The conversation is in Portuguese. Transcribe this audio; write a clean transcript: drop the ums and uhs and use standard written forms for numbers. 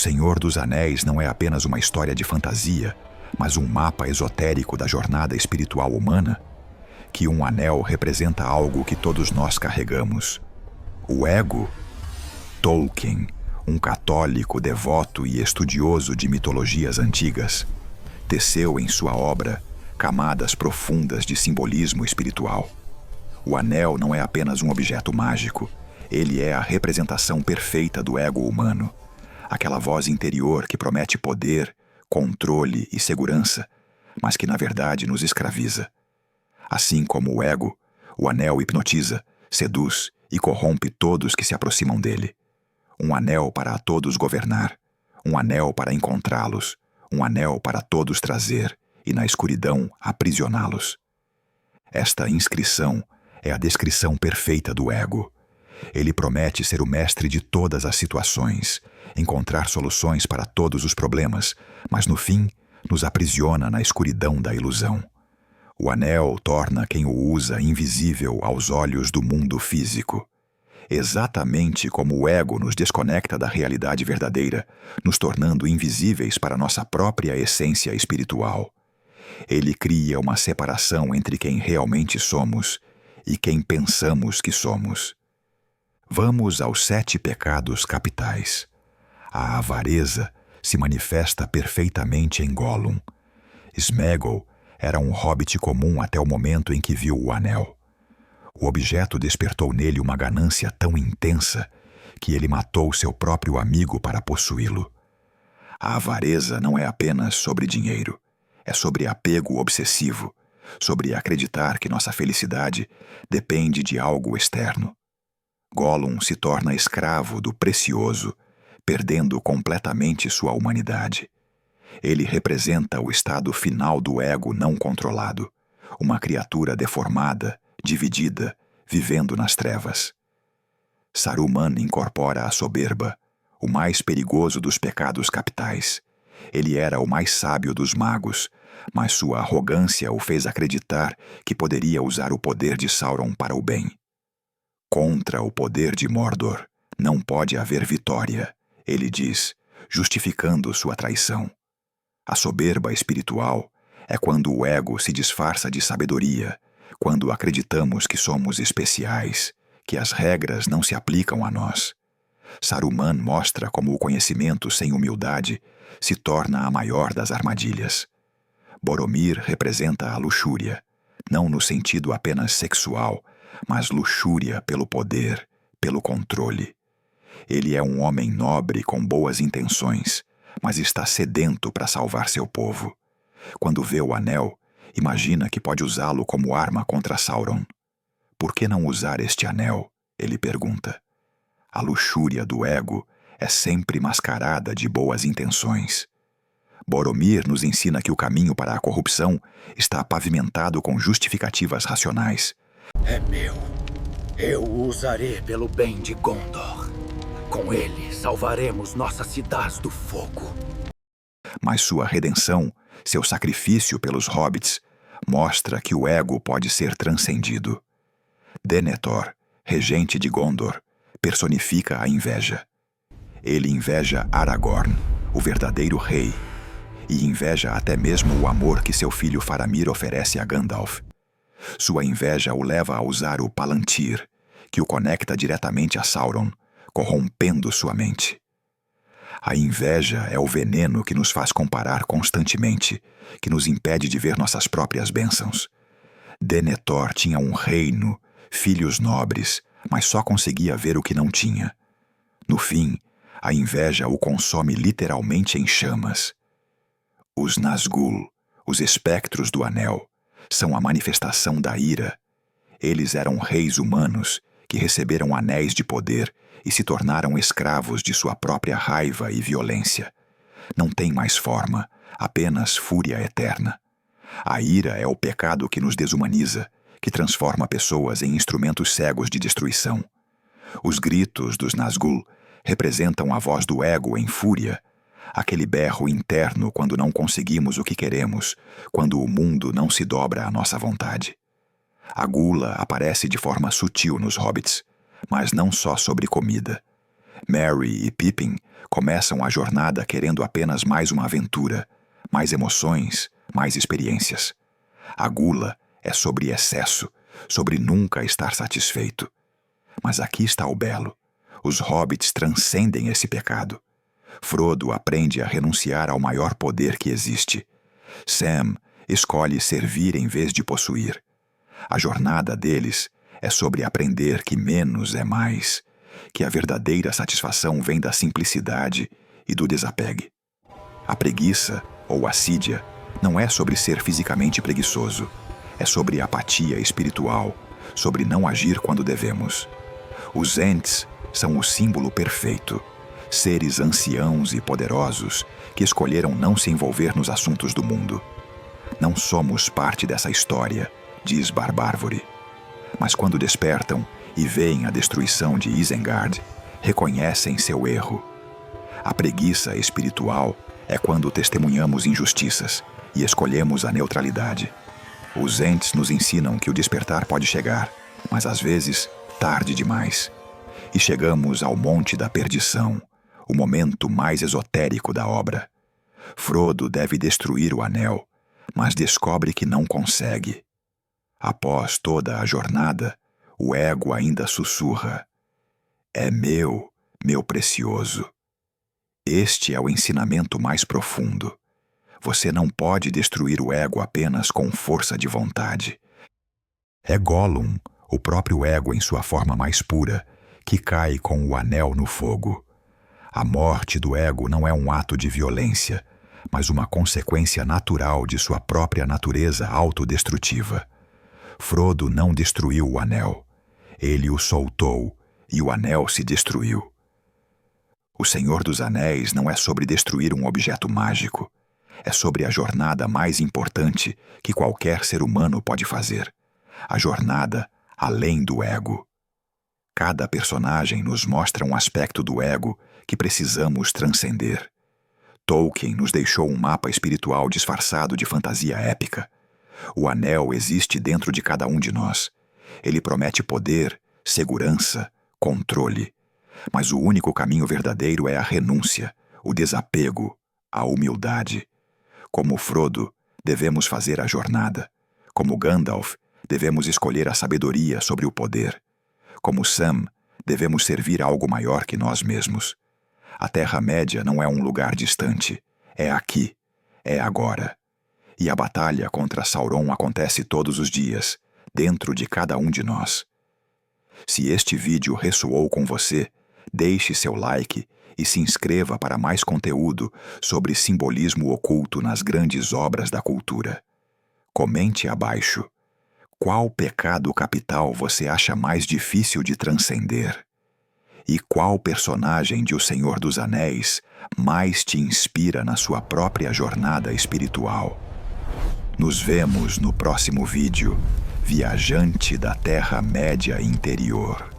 Senhor dos Anéis não é apenas uma história de fantasia, mas um mapa esotérico da jornada espiritual humana? Que um anel representa algo que todos nós carregamos. O ego? Tolkien, um católico devoto e estudioso de mitologias antigas, teceu em sua obra camadas profundas de simbolismo espiritual. O anel não é apenas um objeto mágico, ele é a representação perfeita do ego humano, aquela voz interior que promete poder, controle e segurança, mas que na verdade nos escraviza. Assim como o ego, o anel hipnotiza, seduz e corrompe todos que se aproximam dele. Um anel para a todos governar, um anel para encontrá-los, um anel para todos trazer e na escuridão aprisioná-los. Esta inscrição é a descrição perfeita do ego. Ele promete ser o mestre de todas as situações, encontrar soluções para todos os problemas, mas no fim nos aprisiona na escuridão da ilusão. O anel torna quem o usa invisível aos olhos do mundo físico. Exatamente como o ego nos desconecta da realidade verdadeira, nos tornando invisíveis para nossa própria essência espiritual. Ele cria uma separação entre quem realmente somos e quem pensamos que somos. Vamos aos 7 pecados capitais. A avareza se manifesta perfeitamente em Gollum. Sméagol era um hobbit comum até o momento em que viu o anel. O objeto despertou nele uma ganância tão intensa que ele matou seu próprio amigo para possuí-lo. A avareza não é apenas sobre dinheiro, é sobre apego obsessivo, sobre acreditar que nossa felicidade depende de algo externo. Gollum se torna escravo do precioso, perdendo completamente sua humanidade. Ele representa o estado final do ego não controlado, uma criatura deformada, dividida, vivendo nas trevas. Saruman incorpora a soberba, o mais perigoso dos pecados capitais. Ele era o mais sábio dos magos, mas sua arrogância o fez acreditar que poderia usar o poder de Sauron para o bem. Contra o poder de Mordor não pode haver vitória, ele diz, justificando sua traição. A soberba espiritual é quando o ego se disfarça de sabedoria, quando acreditamos que somos especiais, que as regras não se aplicam a nós. Saruman mostra como o conhecimento sem humildade se torna a maior das armadilhas. Boromir representa a luxúria, não no sentido apenas sexual, mas luxúria pelo poder, pelo controle. Ele é um homem nobre com boas intenções, mas está sedento para salvar seu povo. Quando vê o anel, imagina que pode usá-lo como arma contra Sauron. Por que não usar este anel? Ele pergunta. A luxúria do ego é sempre mascarada de boas intenções. Boromir nos ensina que o caminho para a corrupção está pavimentado com justificativas racionais. É meu. Eu o usarei pelo bem de Gondor. Com ele, salvaremos nossa cidade do fogo. Mas sua redenção, seu sacrifício pelos hobbits, mostra que o ego pode ser transcendido. Denethor, regente de Gondor, personifica a inveja. Ele inveja Aragorn, o verdadeiro rei, e inveja até mesmo o amor que seu filho Faramir oferece a Gandalf. Sua inveja o leva a usar o Palantir, que o conecta diretamente a Sauron, corrompendo sua mente. A inveja é o veneno que nos faz comparar constantemente, que nos impede de ver nossas próprias bênçãos. Denethor tinha um reino, filhos nobres, mas só conseguia ver o que não tinha. No fim, a inveja o consome literalmente em chamas. Os Nazgûl, os espectros do anel, são a manifestação da ira. Eles eram reis humanos que receberam anéis de poder e se tornaram escravos de sua própria raiva e violência. Não tem mais forma, apenas fúria eterna. A ira é o pecado que nos desumaniza, que transforma pessoas em instrumentos cegos de destruição. Os gritos dos Nazgûl representam a voz do ego em fúria, aquele berro interno quando não conseguimos o que queremos, quando o mundo não se dobra à nossa vontade. A gula aparece de forma sutil nos hobbits, mas não só sobre comida. Merry e Pippin Começam a jornada querendo apenas mais uma aventura, mais emoções, mais experiências. A gula é sobre excesso, sobre nunca estar satisfeito. Mas aqui está o belo. Os hobbits transcendem esse pecado. Frodo aprende a renunciar ao maior poder que existe. Sam escolhe servir em vez de possuir. A jornada deles é sobre aprender que menos é mais, que a verdadeira satisfação vem da simplicidade e do desapegue. A preguiça, ou assídia, não é sobre ser fisicamente preguiçoso. É sobre apatia espiritual, sobre não agir quando devemos. Os Ents são o símbolo perfeito. Seres anciãos e poderosos que escolheram não se envolver nos assuntos do mundo. Não somos parte dessa história, diz Barbárvore. Mas quando despertam e veem a destruição de Isengard, reconhecem seu erro. A preguiça espiritual é quando testemunhamos injustiças e escolhemos a neutralidade. Os Ents nos ensinam que o despertar pode chegar, mas às vezes tarde demais. E chegamos ao Monte da Perdição, o momento mais esotérico da obra. Frodo deve destruir o anel, mas descobre que não consegue. Após toda a jornada, o ego ainda sussurra: "É meu, meu precioso." Este é o ensinamento mais profundo. Você não pode destruir o ego apenas com força de vontade. É Gollum, o próprio ego em sua forma mais pura, que cai com o anel no fogo. A morte do ego não é um ato de violência, mas uma consequência natural de sua própria natureza autodestrutiva. Frodo não destruiu o anel. Ele o soltou e o anel se destruiu. O Senhor dos Anéis não é sobre destruir um objeto mágico. É sobre a jornada mais importante que qualquer ser humano pode fazer. A jornada além do ego. Cada personagem nos mostra um aspecto do ego que precisamos transcender. Tolkien nos deixou um mapa espiritual disfarçado de fantasia épica. O anel existe dentro de cada um de nós. Ele promete poder, segurança, controle. Mas o único caminho verdadeiro é a renúncia, o desapego, a humildade. Como Frodo, devemos fazer a jornada. Como Gandalf, devemos escolher a sabedoria sobre o poder. Como Sam, devemos servir a algo maior que nós mesmos. A Terra-média não é um lugar distante. É aqui. É agora. E a batalha contra Sauron acontece todos os dias, dentro de cada um de nós. Se este vídeo ressoou com você, deixe seu like e se inscreva para mais conteúdo sobre simbolismo oculto nas grandes obras da cultura. Comente abaixo. Qual pecado capital você acha mais difícil de transcender? E qual personagem de O Senhor dos Anéis mais te inspira na sua própria jornada espiritual? Nos vemos no próximo vídeo, Viajante da Terra-média Interior.